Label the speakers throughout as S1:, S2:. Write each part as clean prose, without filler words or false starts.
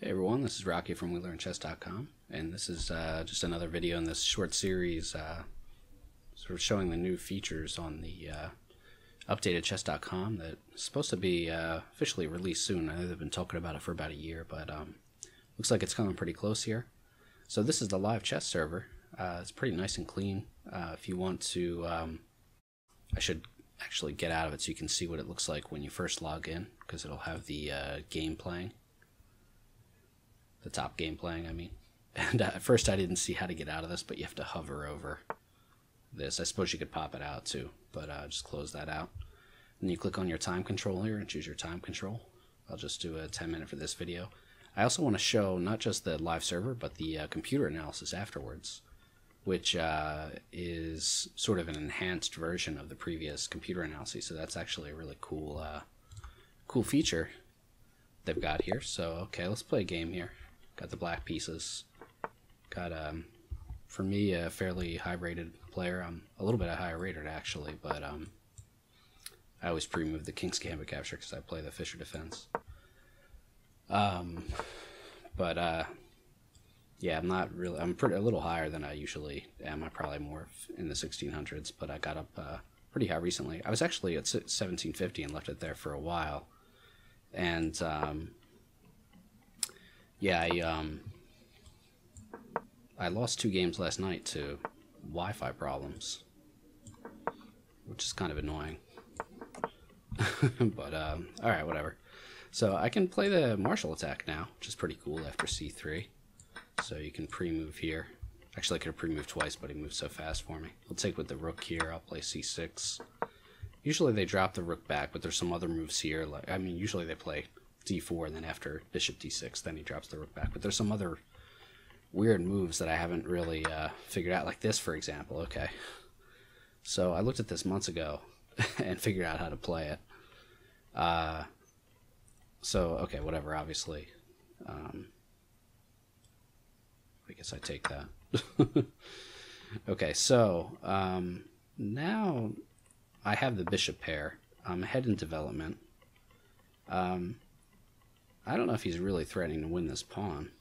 S1: Hey everyone, this is Rocky from WeLearnChess.com, and this is just another video in this short series sort of showing the new features on the updated Chess.com that's supposed to be officially released soon. I know they've been talking about it for about a year, but looks like it's coming pretty close here. So this is the live chess server. It's pretty nice and clean. If you want to, I should actually get out of it so you can see what it looks like when you first log in, because it'll have the game playing. The top game playing, I mean. And at first I didn't see how to get out of this, but you have to hover over this. I suppose you could pop it out too, but just close that out. And you click on your time control here and choose your time control. I'll just do a 10-minute for this video. I also want to show not just the live server, but the computer analysis afterwards, which is sort of an enhanced version of the previous computer analysis. So that's actually a really cool, cool feature they've got here. So okay, let's play a game here. Got the black pieces. Got, for me, a fairly high-rated player. I'm a little bit higher rated, actually, but I always pre-move the King's Gambit capture because I play the Fischer defense. Yeah, I'm not really, I'm a little higher than I usually am. I'm probably more in the 1600s, but I got up pretty high recently. I was actually at 1750 and left it there for a while. And, yeah, I lost 2 games last night to Wi-Fi problems, which is kind of annoying. But, alright, whatever. So I can play the Marshall attack now, which is pretty cool after c3. So you can pre-move here. Actually, I could have pre-moved twice, but he moved so fast for me. I'll take with the rook here. I'll play c6. Usually they drop the rook back, but there's some other moves here. Like, I mean, usually they play d4, and then after bishop d6, then he drops the rook back. But there's some other weird moves that I haven't really figured out, like this, for example. Okay, so I looked at this months ago and figured out how to play it. So, okay, whatever, obviously. I guess I take that. Okay, so now I have the bishop pair. I'm ahead in development. I don't know if he's really threatening to win this pawn.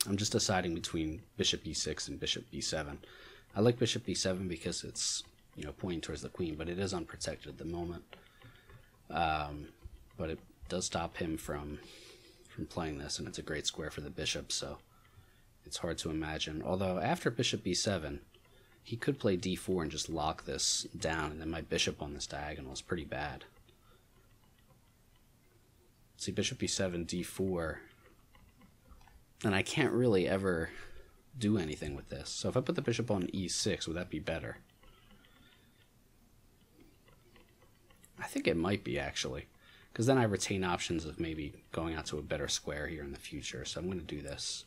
S1: I'm just deciding between bishop e6 and bishop b7. I like bishop b7 because it's, you know, pointing towards the queen, but it is unprotected at the moment. But it does stop him from playing this, and it's a great square for the bishop, so it's hard to imagine. Although after bishop b7, he could play d4 and just lock this down, and then my bishop on this diagonal is pretty bad. See, bishop b7, d4, and I can't really ever do anything with this. So if I put the bishop on e6, would that be better? I think it might be, actually, because then I retain options of maybe going out to a better square here in the future. So I'm going to do this.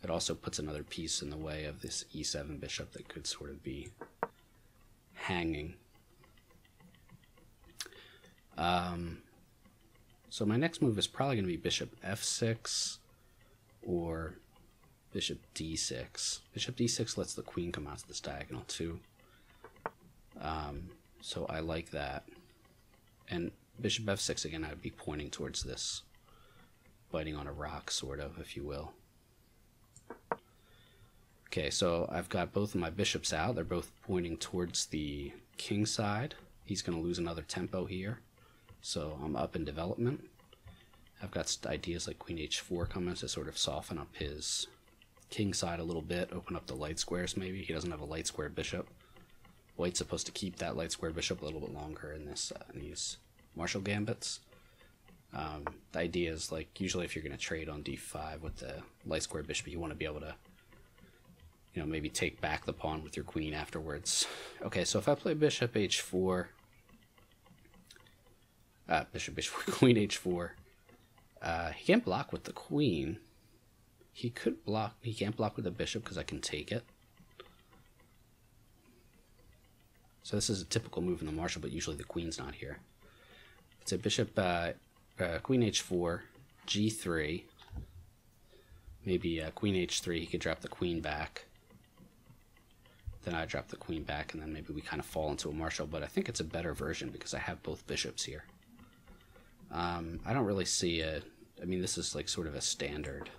S1: It also puts another piece in the way of this e7 bishop that could sort of be hanging. So my next move is probably going to be bishop f6 or bishop d6. Bishop d6 lets the queen come out to this diagonal too. So I like that. And bishop f6, again, I would be pointing towards this, biting on a rock, sort of, if you will. Okay, so I've got both of my bishops out. They're both pointing towards the king side. He's going to lose another tempo here. So I'm up in development. I've got ideas like queen h4 coming to sort of soften up his king side a little bit, open up the light squares maybe. He doesn't have a light square bishop. White's supposed to keep that light square bishop a little bit longer in this in these Marshall gambits. The idea is, like, usually if you're going to trade on d5 with the light square bishop, you want to be able to, you know, maybe take back the pawn with your queen afterwards. Okay, so if I play bishop h4, bishop h4, queen h4, he can't block with the queen. He could block, he can't block with the bishop because I can take it. So this is a typical move in the Marshall, but usually the queen's not here. It's a bishop, queen h4, g3, maybe queen h3, he could drop the queen back. Then I drop the queen back, and then maybe we kind of fall into a Marshall, but I think it's a better version because I have both bishops here. I don't really see a I mean, this is like sort of a standard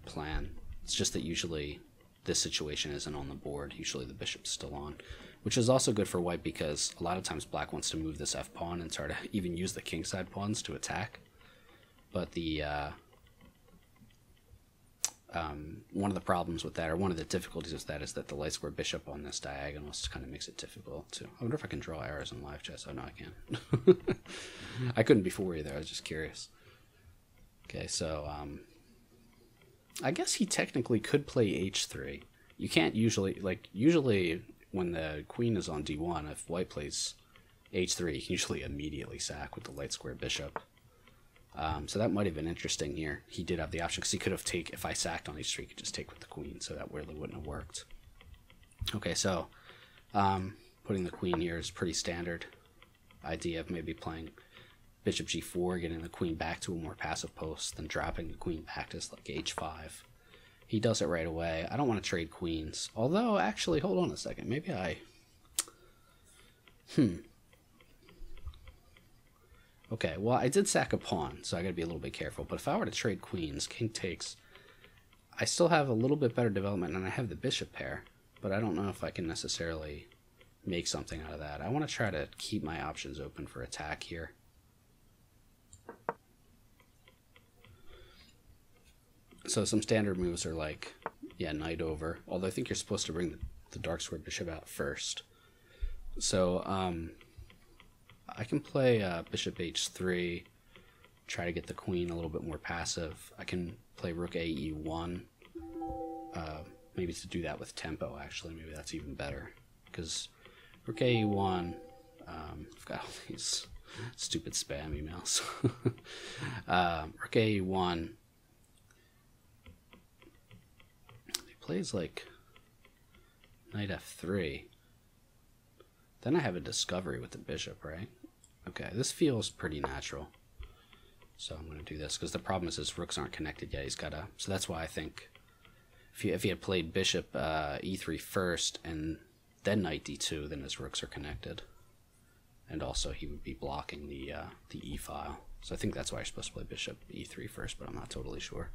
S1: plan. It's just that usually this situation isn't on the board. Usually the bishop's still on, which is also good for white because a lot of times black wants to move this f pawn and try to even use the kingside pawns to attack. But the one of the problems with that, or one of the difficulties with that, is that the light square bishop on this diagonal kind of makes it difficult too. I wonder if I can draw arrows in live chess. Oh no, I can't. I couldn't before either. I was just curious. Okay, so I guess he technically could play h3. You can't usually, usually when the queen is on d1, if white plays h3, you can usually immediately sack with the light square bishop. So that might have been interesting here. He did have the option, because he could have taken, if I sacked on h3, he could just take with the queen, so that really wouldn't have worked. Okay, so putting the queen here is pretty standard idea of maybe playing bishop g4, getting the queen back to a more passive post, then dropping the queen back to like h5. He does it right away. I don't want to trade queens. Although, actually, hold on a second. Maybe I... Okay, well, I did sack a pawn, so I gotta be a little bit careful. But if I were to trade queens, king takes, I still have a little bit better development, and I have the bishop pair. But I don't know if I can necessarily make something out of that. I want to try to keep my options open for attack here. So some standard moves are like, yeah, knight over. Although I think you're supposed to bring the dark square bishop out first. So I can play bishop h3, try to get the queen a little bit more passive. I can play rook a e1, maybe to do that with tempo, actually. Maybe that's even better, because rook a e1, I've got all these stupid spam emails. Rook a e1, he plays like knight f3. Then I have a discovery with the bishop, right? Okay, this feels pretty natural. So I'm going to do this, because the problem is his rooks aren't connected yet. He's got to... So that's why I think if he had played bishop e3 first and then knight d2, then his rooks are connected. And also he would be blocking the e file. So I think that's why you're supposed to play bishop e3 first, but I'm not totally sure.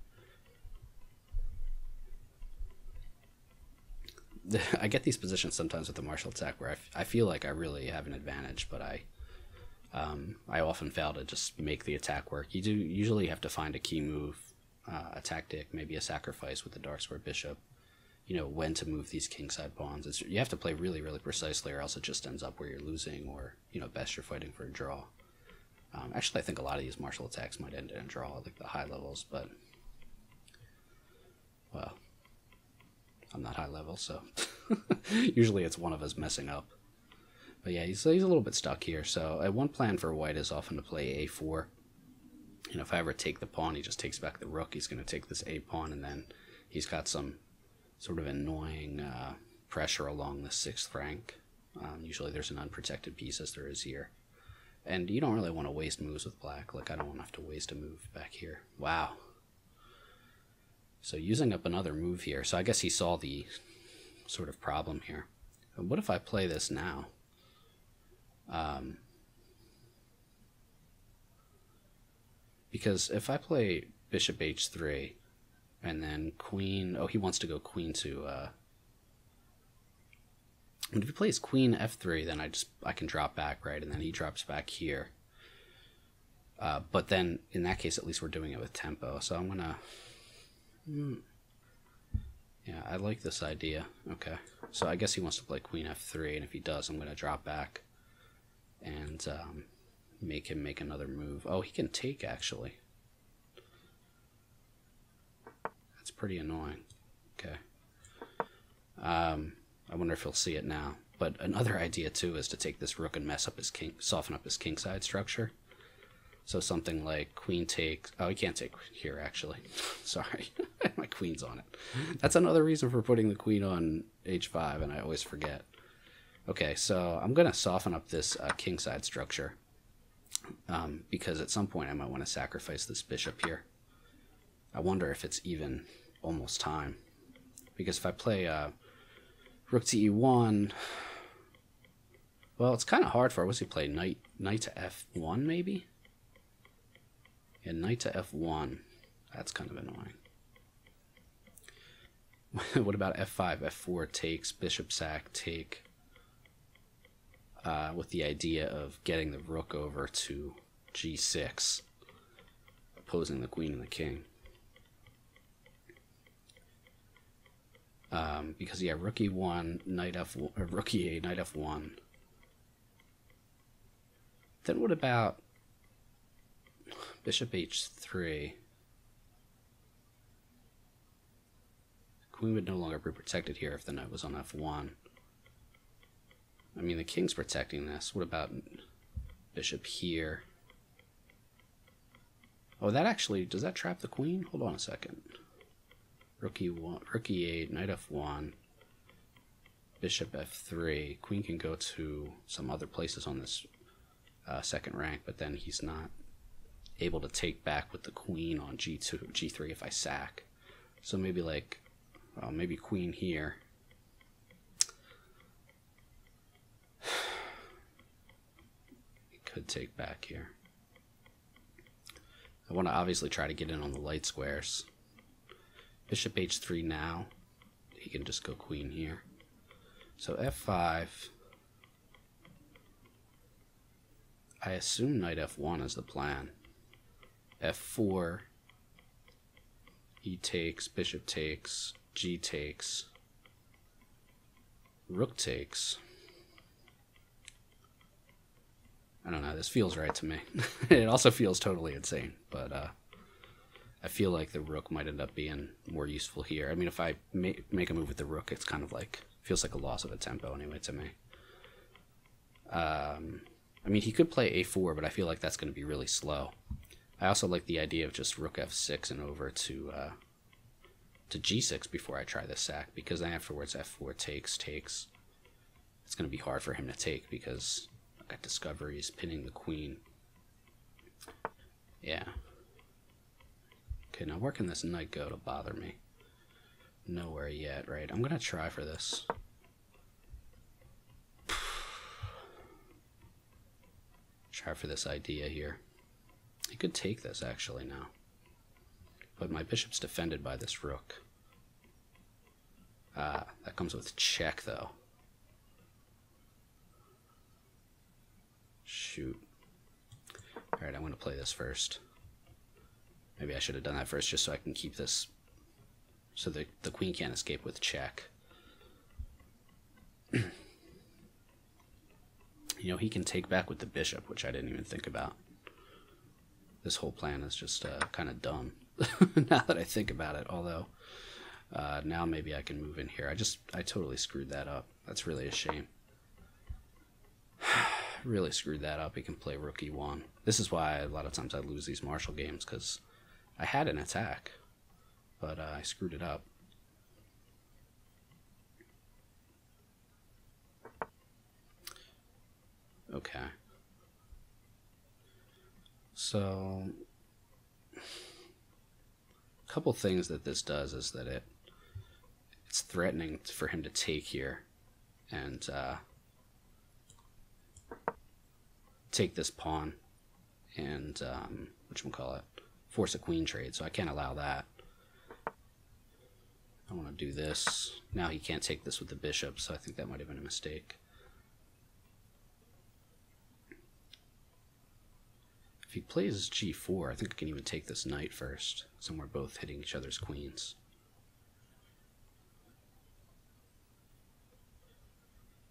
S1: I get these positions sometimes with the martial attack where I feel like I really have an advantage, but I often fail to just make the attack work. You do usually have to find a key move, a tactic, maybe a sacrifice with the dark square bishop, you know, when to move these kingside pawns. You have to play really, really precisely, or else it just ends up where you're losing, or, you know, best you're fighting for a draw. Actually, I think a lot of these martial attacks might end in a draw, like the high levels, but, well, I'm not high level, so usually it's one of us messing up. But yeah, he's a little bit stuck here. So one plan for white is often to play a4. You know, if I ever take the pawn, he just takes back the rook. He's going to take this a pawn, and then he's got some sort of annoying pressure along the 6th rank. Usually there's an unprotected piece, as there is here. And you don't really want to waste moves with black. Like, I don't want to have to waste a move back here. Wow. So using up another move here. So I guess he saw the sort of problem here. And what if I play this now? Because if I play bishop h3 and then queen... Oh, he wants to go queen to... And if he plays queen f3, then I can drop back, right? And then he drops back here. But then, in that case, at least we're doing it with tempo. So I'm gonna... Yeah, I like this idea. Okay, so I guess he wants to play queen f3, and if he does, I'm going to drop back and make him make another move. Oh, he can take, actually. That's pretty annoying. Okay. I wonder if he'll see it now. But another idea, too, is to take this rook and mess up his king, soften up his kingside structure. So something like queen takes... Oh, he can't take here, actually. Sorry. My queen's on it. That's another reason for putting the queen on h5, and I always forget. Okay, so I'm going to soften up this kingside structure, because at some point I might want to sacrifice this bishop here. I wonder if it's even almost time. Because if I play rook to e1... Well, it's kind of hard for... What's he play? Knight to f1, maybe? And knight to f1. That's kind of annoying. What about f5, f4 takes, bishop sack, take, with the idea of getting the rook over to g6, opposing the queen and the king. Because yeah, rook e1, knight f1, or rook e8, knight f1. Then what about bishop h3? Queen would no longer be protected here if the knight was on f1. I mean, the king's protecting this. What about bishop here? Oh, that actually, does that trap the queen? Hold on a second. Rook e1, rook e8, knight f1, bishop f3. Queen can go to some other places on this second rank, but then he's not able to take back with the queen on g2, g3 if I sack. So maybe like, maybe queen here. He could take back here. I want to obviously try to get in on the light squares. Bishop h3 now. He can just go queen here. So f5. I assume knight f1 is the plan. f4. E takes, bishop takes, g takes, rook takes. I don't know, this feels right to me. It also feels totally insane, but I feel like the rook might end up being more useful here. I mean, if I make a move with the rook, it's kind of like, feels like a loss of a tempo anyway to me. I mean, he could play a4, but I feel like that's going to be really slow. I also like the idea of just rook f6 and over to g6 before I try the sack, because then afterwards f4 takes. It's going to be hard for him to take because I've got discoveries pinning the queen. Yeah. Okay, now where can this knight go to bother me? Nowhere yet, right? I'm going to try for this. Try for this idea here. He could take this actually now. But my bishop's defended by this rook. That comes with check though. Shoot. Alright, I'm going to play this first. Maybe I should have done that first just so I can keep this so the queen can't escape with check. You know, he can take back with the bishop, which I didn't even think about. This whole plan is just kind of dumb now that I think about it, although now maybe I can move in here. I totally screwed that up. That's really a shame. Really screwed that up. He can play rook e1. This is why a lot of times I lose these Marshall games, because I had an attack, but I screwed it up. Okay. So, a couple things that this does is that it's threatening for him to take here and take this pawn and whatchamacallit, force a queen trade, so I can't allow that. I want to do this. Now he can't take this with the bishop, so I think that might have been a mistake. If he plays g4, I think I can even take this knight first, so we're both hitting each other's queens.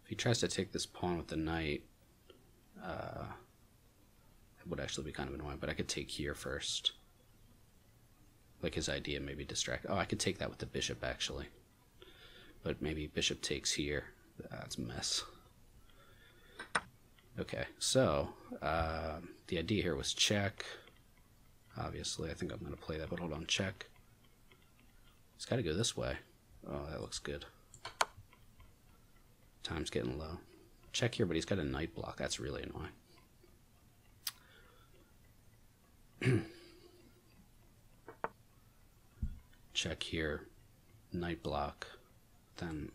S1: If he tries to take this pawn with the knight, it would actually be kind of annoying, but I could take here first. Like his idea, maybe distract. Oh, I could take that with the bishop, actually. But maybe bishop takes here. That's a mess. Okay, so the idea here was check. Obviously, I think I'm going to play that, but hold on, check. It's got to go this way. Oh, that looks good. Time's getting low. Check here, but he's got a knight block. That's really annoying. Check here, knight block, then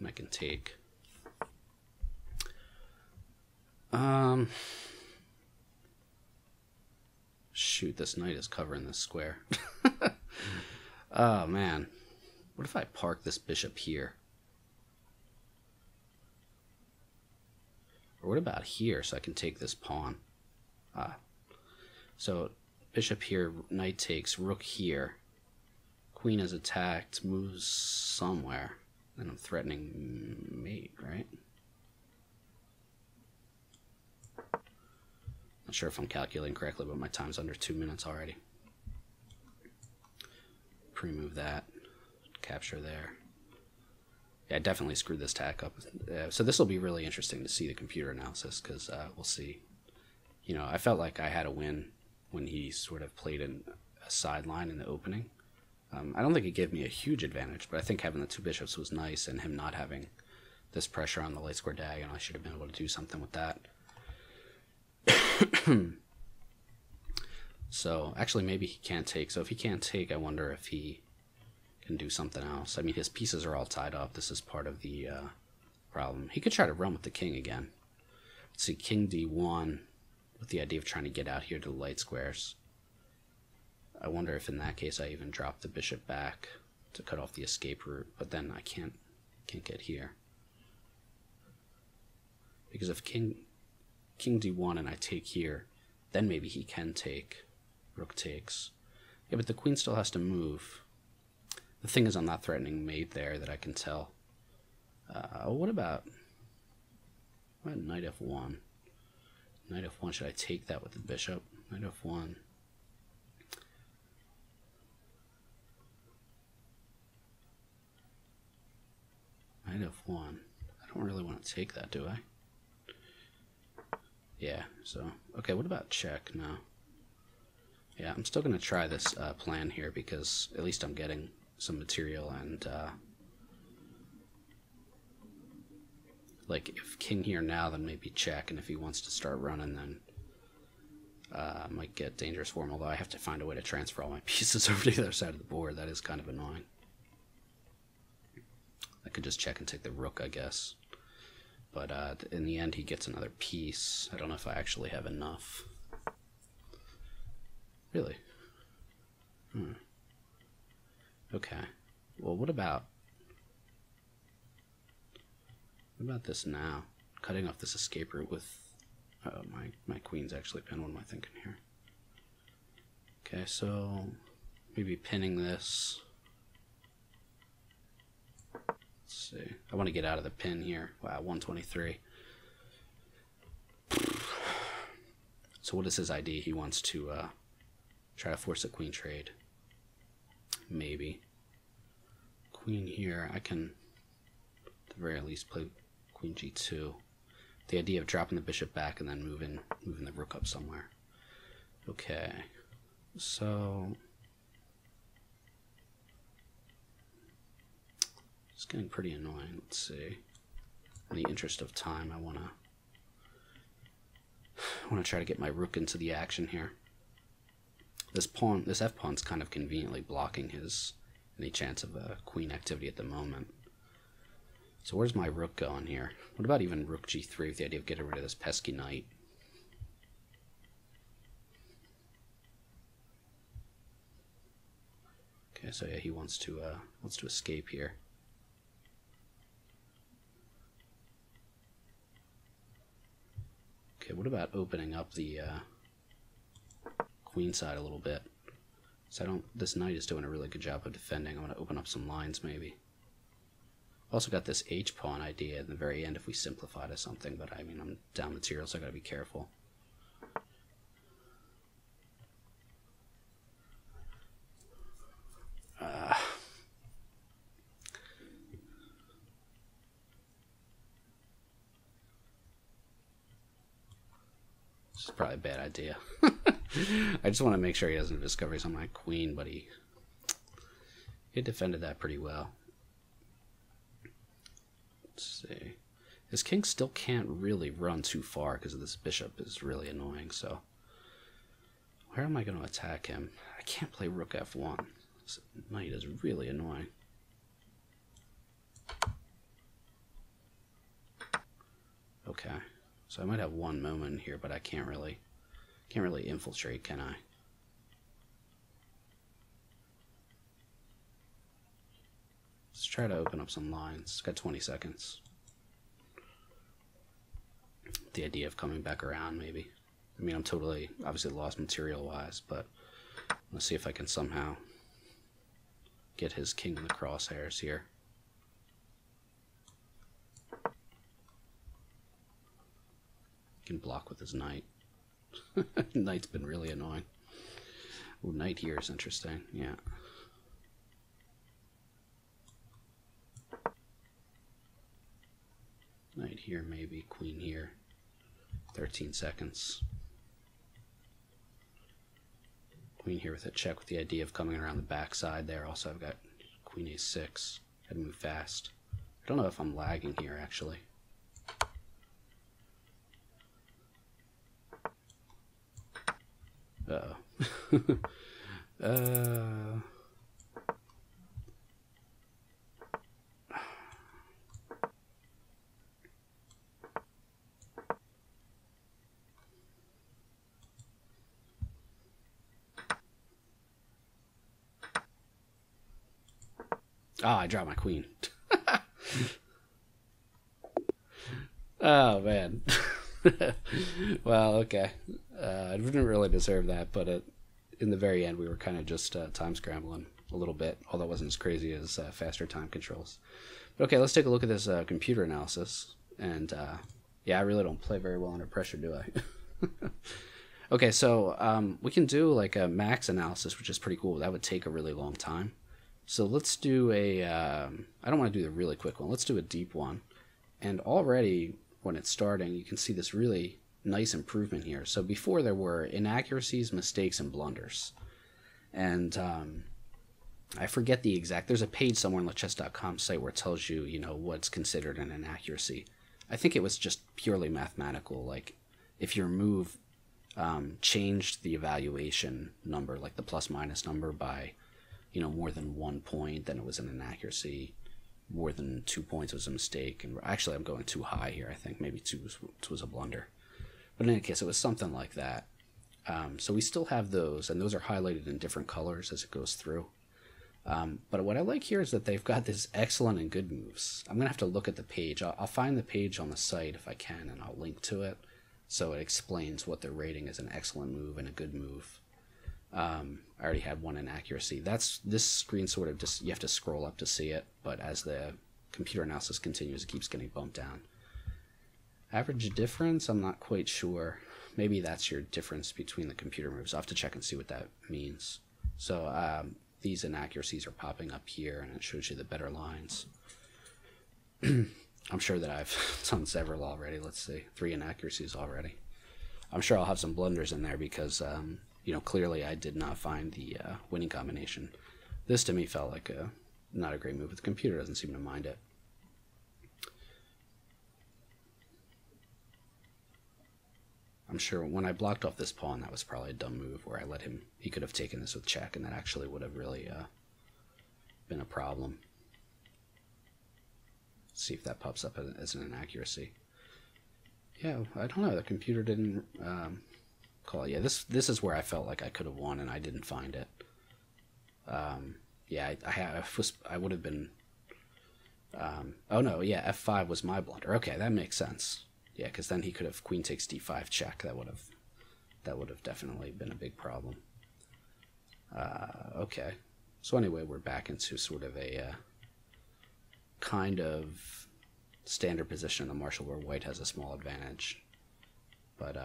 S1: I can take. Shoot, this knight is covering this square. Oh, man. What if I park this bishop here? Or what about here so I can take this pawn? So bishop here, knight takes, rook here. Queen is attacked, moves somewhere. Then I'm threatening mate, right? Not sure if I'm calculating correctly, but my time's under 2 minutes already. Pre-move that. Capture there. Yeah, I definitely screwed this tack up. So this will be really interesting to see the computer analysis, because we'll see. You know, I felt like I had a win when he sort of played in a sideline in the opening. I don't think it gave me a huge advantage, but I think having the two bishops was nice, and him not having this pressure on the light square diagonal, I should have been able to do something with that. So actually maybe he can't take. So if he can't take, I wonder if he can do something else. I mean, his pieces are all tied up. This is part of the problem. He could try to run with the king again. Let's see, king d1 with the idea of trying to get out here to the light squares. I wonder if in that case I even drop the bishop back to cut off the escape route, but then I can't get here. Because if king d1 and I take here, then maybe he can take. Rook takes. Yeah, but the queen still has to move. The thing is, I'm not threatening mate there that I can tell. What about knight f1? Knight f1, should I take that with the bishop? Knight f1. Knight f1. I don't really want to take that, do I? Yeah, so, okay, what about check now? Yeah, I'm still going to try this plan here, because at least I'm getting some material, and like if king here now, then maybe check, and if he wants to start running, then might get dangerous for him, although I have to find a way to transfer all my pieces over to the other side of the board. That is kind of annoying. I could just check and take the rook, I guess. But in the end, he gets another piece. I don't know if I actually have enough. Really? Okay. Well, what about this now? Cutting off this escape route with... Oh, my queen's actually pinned. What am I thinking here? Okay, so maybe pinning this. Let's see. I want to get out of the pin here. Wow, 123. So what is his idea? He wants to try to force a queen trade. Maybe. Queen here. I can, at the very least, play queen g2. The idea of dropping the bishop back and then moving the rook up somewhere. Okay. So... it's getting pretty annoying. Let's see. In the interest of time, I wanna try to get my rook into the action here. This f pawn's kind of conveniently blocking any chance of a queen activity at the moment. So where's my rook going here? What about even rook g3 with the idea of getting rid of this pesky knight? Okay, so yeah, he wants to escape here. Okay, what about opening up the queen side a little bit? So this knight is doing a really good job of defending. I want to open up some lines maybe. Also got this h-pawn idea at the very end if we simplify to something, but I mean, I'm down material, so I gotta be careful. This is probably a bad idea. I just want to make sure he doesn't have discoveries on my queen, but he defended that pretty well. Let's see. His king still can't really run too far because this bishop is really annoying, so where am I going to attack him? I can't play rook f1. This knight is really annoying. Okay. So I might have one moment here, but I can't really infiltrate, can I? Let's try to open up some lines. It's got 20 seconds. The idea of coming back around, maybe. I mean, I'm totally, obviously lost material-wise, but let's see if I can somehow get his king in the crosshairs here. Can block with his knight. Knight's been really annoying. Ooh, knight here is interesting, yeah. Knight here, maybe. Queen here. 13 seconds. Queen here with a check with the idea of coming around the backside there. Also, I've got Queen A6. Gotta move fast. I don't know if I'm lagging here, actually. Uh-oh. I dropped my queen. Oh, man. Well, okay. I didn't really deserve that, but in the very end, we were kind of just time scrambling a little bit, although it wasn't as crazy as faster time controls. But okay, let's take a look at this computer analysis. And yeah, I really don't play very well under pressure, do I? Okay, so we can do like a max analysis, which is pretty cool. That would take a really long time. So let's do a, I don't want to do the really quick one. Let's do a deep one. And already when it's starting, you can see this really nice improvement here. So before there were inaccuracies, mistakes, and blunders. And I forget the exact, there's a page somewhere on the chess.com site where it tells you, you know, what's considered an inaccuracy. I think it was just purely mathematical. Like if your move changed the evaluation number, like the plus minus number by, you know, more than 1 point, then it was an inaccuracy. More than 2 points was a mistake. And actually, I'm going too high here. I think maybe two was a blunder. But in any case, it was something like that. So we still have those, and those are highlighted in different colors as it goes through. But what I like here is that they've got this excellent and good moves. I'm going to have to look at the page. I'll find the page on the site if I can, and I'll link to it. So it explains what they're rating as an excellent move and a good move. I already had one inaccuracy. This screen sort of just, you have to scroll up to see it, but as the computer analysis continues, it keeps getting bumped down. Average difference, I'm not quite sure. Maybe that's your difference between the computer moves. I'll have to check and see what that means. So these inaccuracies are popping up here, and it shows you the better lines. I'm sure that I've done several already. Let's see, 3 inaccuracies already. I'm sure I'll have some blunders in there because you know, clearly I did not find the winning combination. This to me felt like not a great move, but the computer doesn't seem to mind it. I'm sure when I blocked off this pawn, that was probably a dumb move where I let him, he could have taken this with check, and that actually would have really been a problem. Let's see if that pops up as an inaccuracy. Yeah, I don't know, the computer didn't call it. Yeah, this is where I felt like I could have won, and I didn't find it. Yeah, I would have been, oh no, yeah, f5 was my blunder. Okay, that makes sense. Yeah, because then he could have queen takes d5 check. That would have definitely been a big problem. Okay, so anyway, we're back into sort of a kind of standard position in the marshal where white has a small advantage. But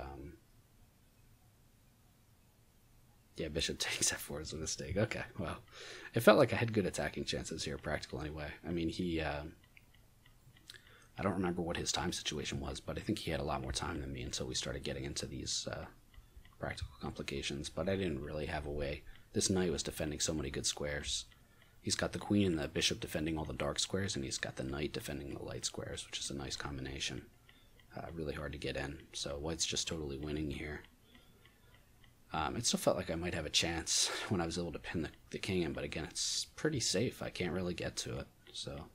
S1: yeah, bishop takes f4 is a mistake. Okay, well, it felt like I had good attacking chances here, practical anyway. I mean, he I don't remember what his time situation was, but I think he had a lot more time than me until we started getting into these practical complications. But I didn't really have a way. This knight was defending so many good squares. He's got the queen and the bishop defending all the dark squares, and he's got the knight defending the light squares, which is a nice combination. Really hard to get in. So white's just totally winning here. It still felt like I might have a chance when I was able to pin the king in, but again, it's pretty safe. I can't really get to it. So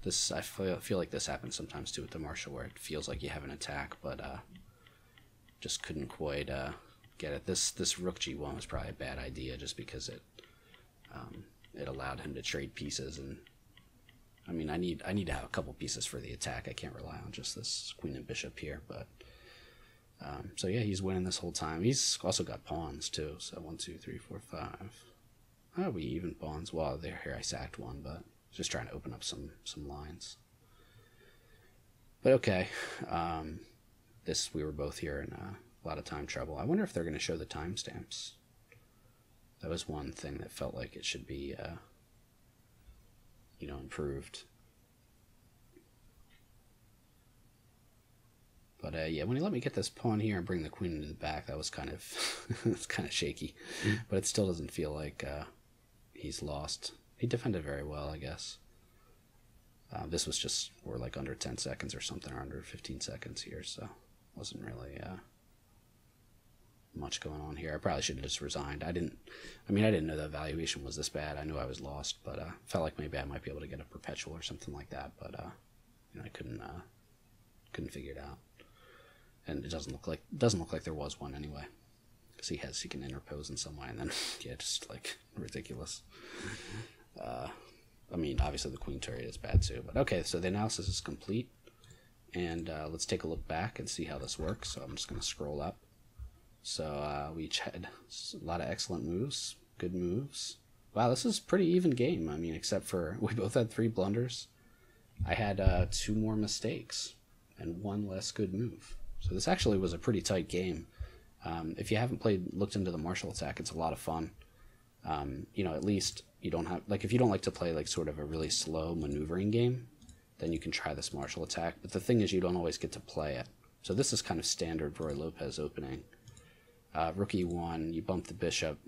S1: This I feel like this happens sometimes too with the marshal, where it feels like you have an attack, but just couldn't quite get it. This rook g1 was probably a bad idea, just because it allowed him to trade pieces, and I mean I need to have a couple pieces for the attack. I can't rely on just this queen and bishop here, but so yeah, he's winning this whole time. He's also got pawns too, so 1, 2, 3, 4, 5. Oh, we even pawns. Well, there here I sacked one, but just trying to open up some lines. But okay, we were both here in a lot of time trouble. I wonder if they're going to show the timestamps. That was one thing that felt like it should be, improved. But yeah, when he let me get this pawn here and bring the queen into the back, that was kind of it's kind of shaky. But it still doesn't feel like he's lost. He defended very well, I guess. This was just, we're like under 10 seconds or something, or under 15 seconds here, so wasn't really much going on here. I probably should have just resigned. I didn't know the valuation was this bad. I knew I was lost, but felt like maybe I might be able to get a perpetual or something like that, but I couldn't figure it out. And it doesn't look like there was one anyway, because he can interpose in some way, and then yeah, just like ridiculous. I mean, obviously the queen turret is bad too, but okay. So the analysis is complete, and let's take a look back and see how this works. So I'm just going to scroll up. So we each had a lot of excellent moves, good moves. Wow, this is a pretty even game. I mean, except for we both had 3 blunders. I had 2 more mistakes and 1 less good move. So this actually was a pretty tight game. If you haven't looked into the martial attack, it's a lot of fun. At least you don't have, like, if you don't like to play like sort of a really slow maneuvering game, then you can try this martial attack. But the thing is, you don't always get to play it. So this is kind of standard Ruy Lopez opening. Rook e1, you bump the bishop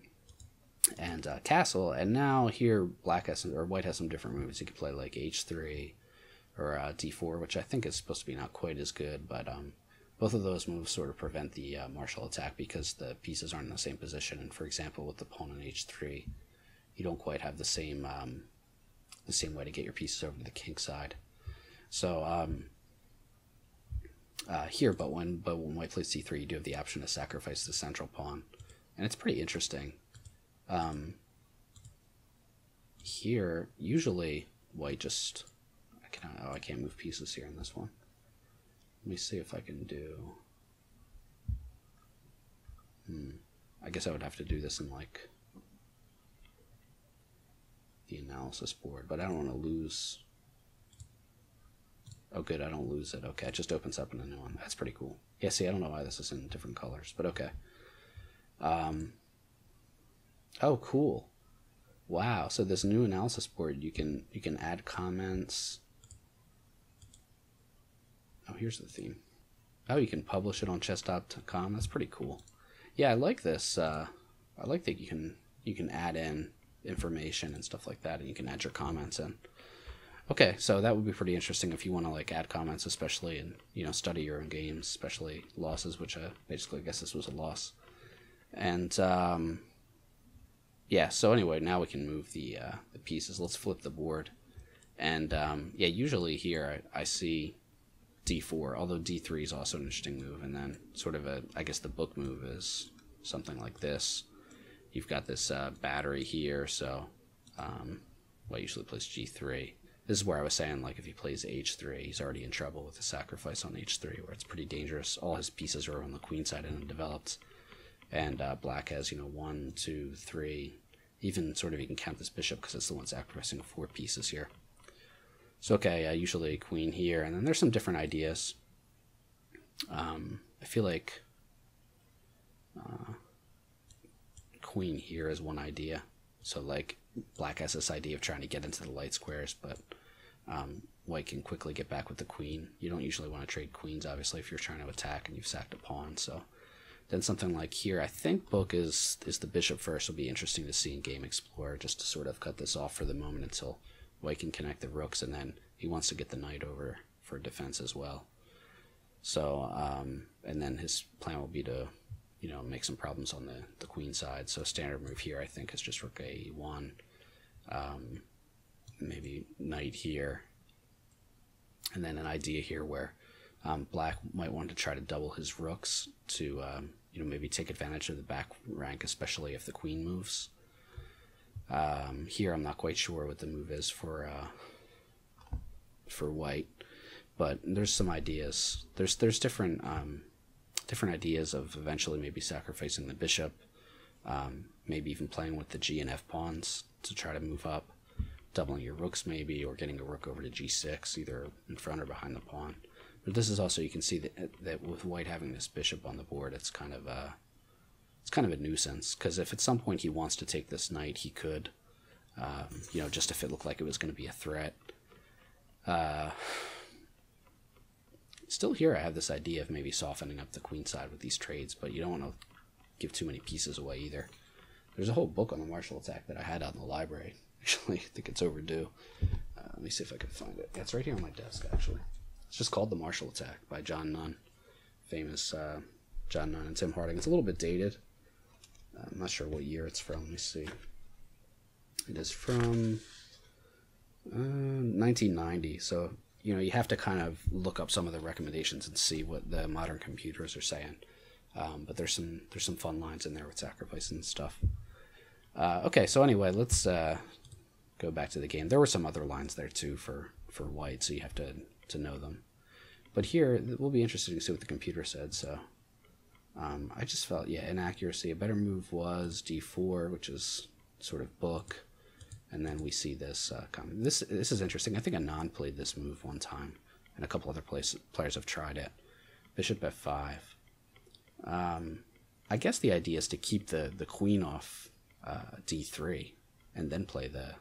S1: and castle, and now here white has some different moves. You can play like h3 or d4, which I think is supposed to be not quite as good, but both of those moves sort of prevent the martial attack because the pieces aren't in the same position. And for example, with the pawn on h3, you don't quite have the same way to get your pieces over to the king side. So here, but when white plays c3, you do have the option to sacrifice the central pawn, and it's pretty interesting. Here, usually white just I can't move pieces here in this one. Let me see if I can do. I guess I would have to do this in like the analysis board, but I don't want to lose. Oh, good, I don't lose it. Okay, it just opens up in a new one. That's pretty cool. Yeah, see, I don't know why this is in different colors, but okay. Oh, cool. Wow, so this new analysis board, you can add comments. Oh, here's the theme. Oh, you can publish it on chess.com. That's pretty cool. Yeah, I like this. I like that you can add in information and stuff like that, and you can add your comments in. Okay, so that would be pretty interesting if you want to like add comments, especially and study your own games, especially losses, which basically I guess this was a loss. And yeah, so anyway, now we can move the pieces. Let's flip the board, and yeah, usually here I see d4, although d3 is also an interesting move, and then sort of I guess the book move is something like this. You've got this battery here, so white usually plays g3. This is where I was saying, like, if he plays h3, he's already in trouble with the sacrifice on h3, where it's pretty dangerous. All his pieces are on the queen side and undeveloped, and black has 1, 2, 3. Even sort of you can count this bishop because it's the one sacrificing 4 pieces here. So okay, usually queen here, and then there's some different ideas. I feel like queen here is one idea. So like black has this idea of trying to get into the light squares, but white can quickly get back with the queen. You don't usually want to trade queens, obviously, if you're trying to attack and you've sacked a pawn. So then something like here, I think book is the bishop first. Will be interesting to see in Game Explorer, just to sort of cut this off for the moment until white can connect the rooks, and then he wants to get the knight over for defense as well. So and then his plan will be to make some problems on the queen side. So standard move here, I think, is just rook a1, maybe knight here, And then an idea here where black might want to try to double his rooks to maybe take advantage of the back rank, especially if the queen moves. Here I'm not quite sure what the move is for white, but there's some ideas. There's different ideas of eventually maybe sacrificing the bishop, maybe even playing with the G and F pawns to try to move up, doubling your rooks maybe, or getting a rook over to G6, either in front or behind the pawn. But this is also, you can see that with white having this bishop on the board, it's kind of a nuisance, because if at some point he wants to take this knight, he could, just if it looked like it was going to be a threat. Still here I have this idea of maybe softening up the queen side with these trades, but you don't want to give too many pieces away either. There's a whole book on the martial attack that I had out in the library. Actually, I think it's overdue. Let me see if I can find it. It's right here on my desk, actually. It's just called The Martial Attack by John Nunn. Famous John Nunn and Tim Harding. It's a little bit dated. I'm not sure what year it's from. Let me see. It is from 1990. So, you have to kind of look up some of the recommendations and see what the modern computers are saying. But there's some fun lines in there with sacrifice and stuff. Okay, so anyway, let's go back to the game. There were some other lines there too for white, so you have to know them. But here, it will be interesting to see what the computer said. So I just felt, inaccuracy. A better move was d4, which is sort of book. And then we see this comment. This is interesting. I think Anand played this move one time, and a couple other players have tried it. Bishop f5. I guess the idea is to keep the queen off d3 and then play the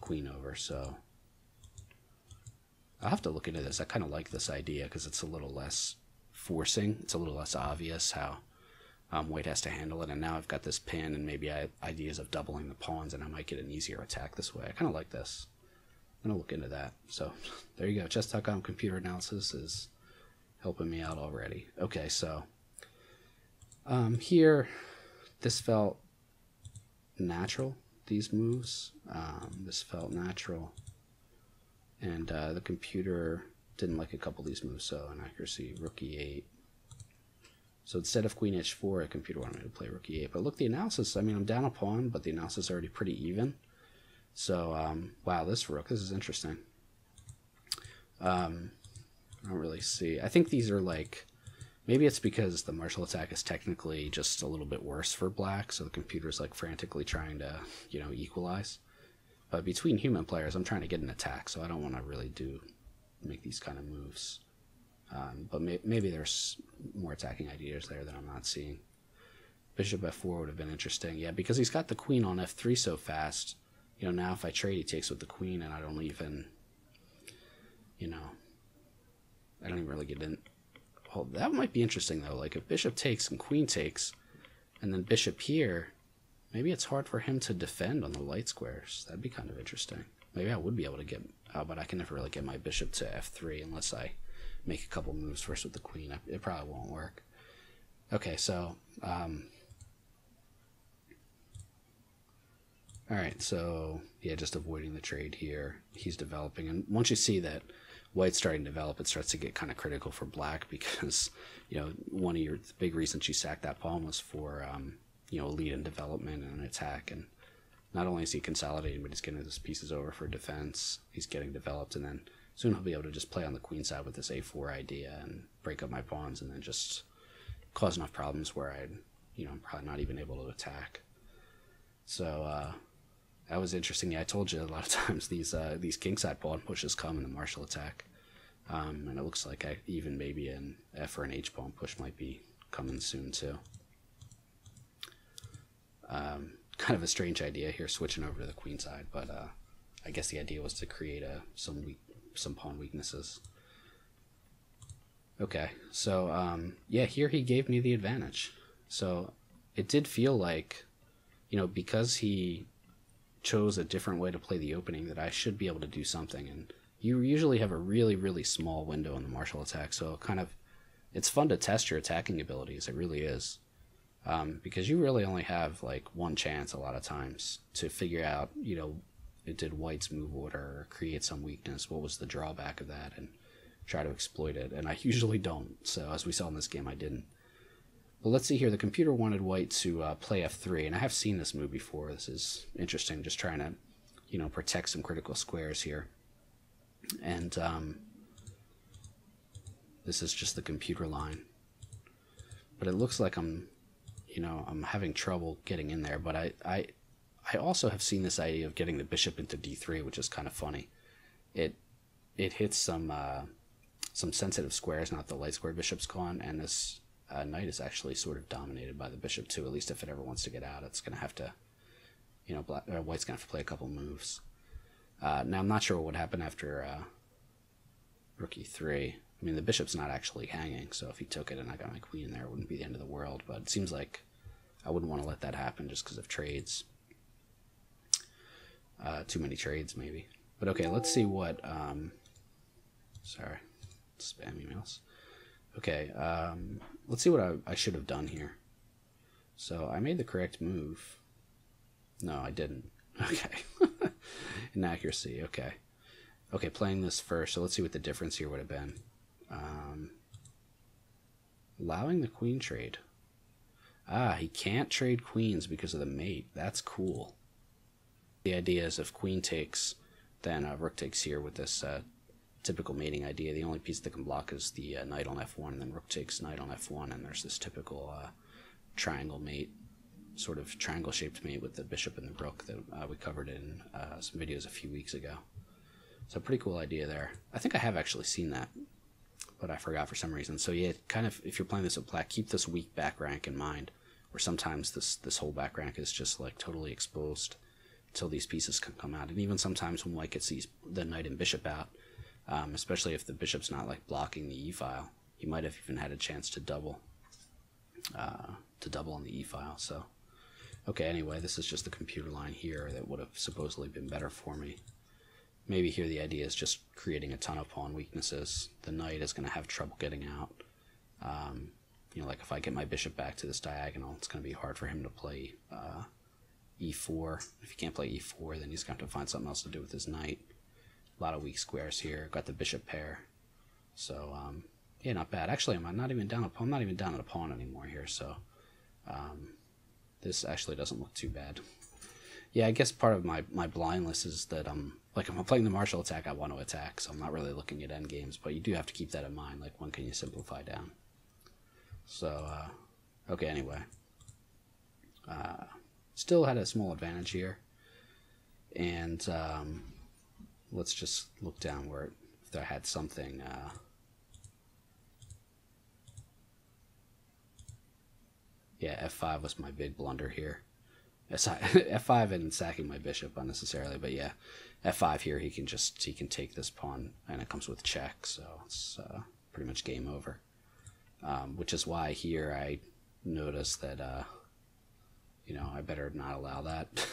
S1: queen over. So I'll have to look into this. I kind of like this idea because it's a little less forcing. It's a little less obvious how white has to handle it. And now I've got this pin, and maybe I have ideas of doubling the pawns, and I might get an easier attack this way. I kind of like this. I'm going to look into that. So there you go. Chess.com computer analysis is helping me out already. Okay, so here, this felt natural, these moves. This felt natural. And the computer didn't like a couple of these moves, so inaccuracy, rook e8. So instead of queen h4, the computer wanted me to play rook e8. But look, the analysis, I mean, I'm down a pawn, but the analysis is already pretty even. So, wow, this rook, this is interesting. I don't really see. I think these are like, maybe it's because the martial attack is technically just a little bit worse for black, so the computer's like frantically trying to, equalize. But between human players, I'm trying to get an attack, so I don't want to really make these kind of moves. But maybe there's more attacking ideas there that I'm not seeing. Bishop f4 would have been interesting. Yeah, because he's got the queen on f3 so fast. Now if I trade, he takes with the queen, and I don't even really get in. Oh, that might be interesting, though. Like, if bishop takes and queen takes, and then bishop here, maybe it's hard for him to defend on the light squares. That'd be kind of interesting. Maybe I would be able to get... but I can never really get my bishop to f3 unless I make a couple moves first with the queen. It probably won't work. Okay, so... Alright, so, yeah, just avoiding the trade here. He's developing, and once you see that white's starting to develop, it starts to get kind of critical for black because, one of your big reasons you sacked that pawn was for, a lead in development and an attack, and not only is he consolidating, but he's getting his pieces over for defense. He's getting developed, and then soon he'll be able to just play on the queen side with this a4 idea and break up my pawns and then just cause enough problems where I'm probably not even able to attack. So, that was interesting. Yeah, I told you a lot of times these kingside pawn pushes come in the martial attack, and it looks like even maybe an F or an H pawn push might be coming soon too. Kind of a strange idea here, switching over to the queen side, but I guess the idea was to create some pawn weaknesses. Okay, so yeah, here he gave me the advantage. So it did feel like, because he chose a different way to play the opening, that I should be able to do something. And you usually have a really, really small window in the martial attack, so it's fun to test your attacking abilities. It really is, because you really only have like one chance a lot of times to figure out, it did white's move order or create some weakness, what was the drawback of that, and try to exploit it. And I usually don't, so as we saw in this game, I didn't. But let's see here. The computer wanted white to play f3, and I have seen this move before. This is interesting, just trying to, you know, protect some critical squares here. And this is just the computer line. But it looks like I'm having trouble getting in there. But I also have seen this idea of getting the bishop into d3, which is kind of funny. It hits some sensitive squares, not the light square bishop's gone, and this knight is actually sort of dominated by the bishop too. At least if it ever wants to get out, it's going to have to, you know, white's going to have to play a couple moves. Now I'm not sure what would happen after rook e3. I mean, the bishop's not actually hanging, so if he took it and I got my queen in there, it wouldn't be the end of the world. But it seems like I wouldn't want to let that happen just because of trades. Too many trades, maybe. But okay, let's see what... sorry, spam emails. Okay, let's see what I should have done here. So I made the correct move. No, I didn't. Okay. Inaccuracy, okay. Okay, playing this first, so let's see what the difference here would have been. Allowing the queen trade. Ah, he can't trade queens because of the mate. That's cool. The idea is if queen takes, then rook takes here with this typical mating idea. The only piece that can block is the knight on f1, and then rook takes knight on f1, and there's this typical triangle mate, sort of triangle-shaped mate with the bishop and the rook that we covered in some videos a few weeks ago. So pretty cool idea there. I think I have actually seen that, but I forgot for some reason. So yeah, kind of, if you're playing this with black, keep this weak back rank in mind, where sometimes this whole back rank is just like totally exposed until these pieces can come out. And even sometimes when white gets the knight and bishop out, especially if the bishop's not like blocking the e-file, you might have even had a chance to double on the e-file. So okay, anyway, this is just the computer line here that would have supposedly been better for me. Maybe here the idea is just creating a ton of pawn weaknesses. The knight is going to have trouble getting out. You know, like if I get my bishop back to this diagonal, it's going to be hard for him to play e4. If he can't play e4, then he's going to have to find something else to do with his knight. A lot of weak squares here. Got the bishop pair. So, yeah, not bad. Actually, I'm not even down at a pawn anymore here, so this actually doesn't look too bad. Yeah, I guess part of my blindness is that like if I'm playing the martial attack, I want to attack, so I'm not really looking at endgames, but you do have to keep that in mind, like when can you simplify down. So, okay, anyway. Still had a small advantage here, and let's just look down where if I had something... yeah, f5 was my big blunder here. F5 and sacking my bishop unnecessarily, but yeah, f5 here he can take this pawn and it comes with check, so it's pretty much game over. Which is why here I noticed that you know, I better not allow that.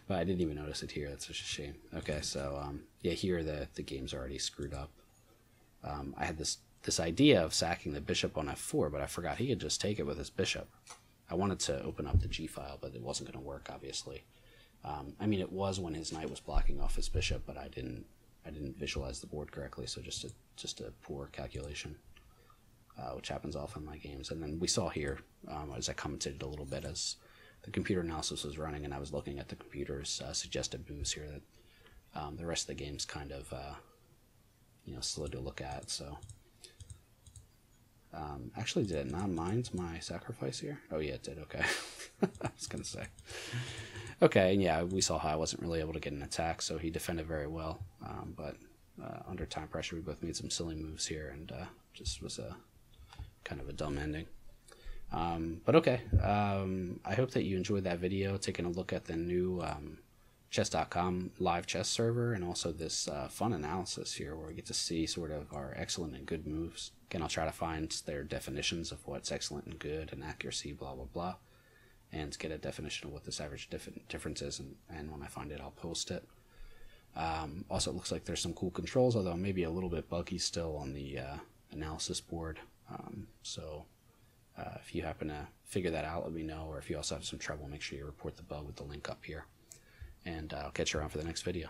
S1: But I didn't even notice it here. That's such a shame. Okay, so yeah, here the game's already screwed up. I had this idea of sacking the bishop on f4, but I forgot he could just take it with his bishop. I wanted to open up the g-file, but it wasn't going to work, obviously. I mean, it was when his knight was blocking off his bishop, but I didn't visualize the board correctly, so just a poor calculation, which happens often in my games. And then we saw here, as I commented a little bit, as the computer analysis was running, and I was looking at the computer's suggested moves here, that the rest of the game's kind of you know, slow to look at. So. Actually, did it not mind my sacrifice here? Oh yeah, it did, okay. I was going to say. Okay, and yeah, we saw how I wasn't really able to get an attack, so he defended very well. But under time pressure, we both made some silly moves here, and just was a kind of a dumb ending. But okay, I hope that you enjoyed that video, taking a look at the new chess.com live chess server, and also this fun analysis here where we get to see sort of our excellent and good moves. Again, I'll try to find their definitions of what's excellent and good and accuracy, blah, blah, blah, and get a definition of what this average difference is, and when I find it, I'll post it. Also, it looks like there's some cool controls, although maybe a little bit buggy still on the analysis board. So if you happen to figure that out, let me know, or if you also have some trouble, make sure you report the bug with the link up here. and I'll catch you around for the next video.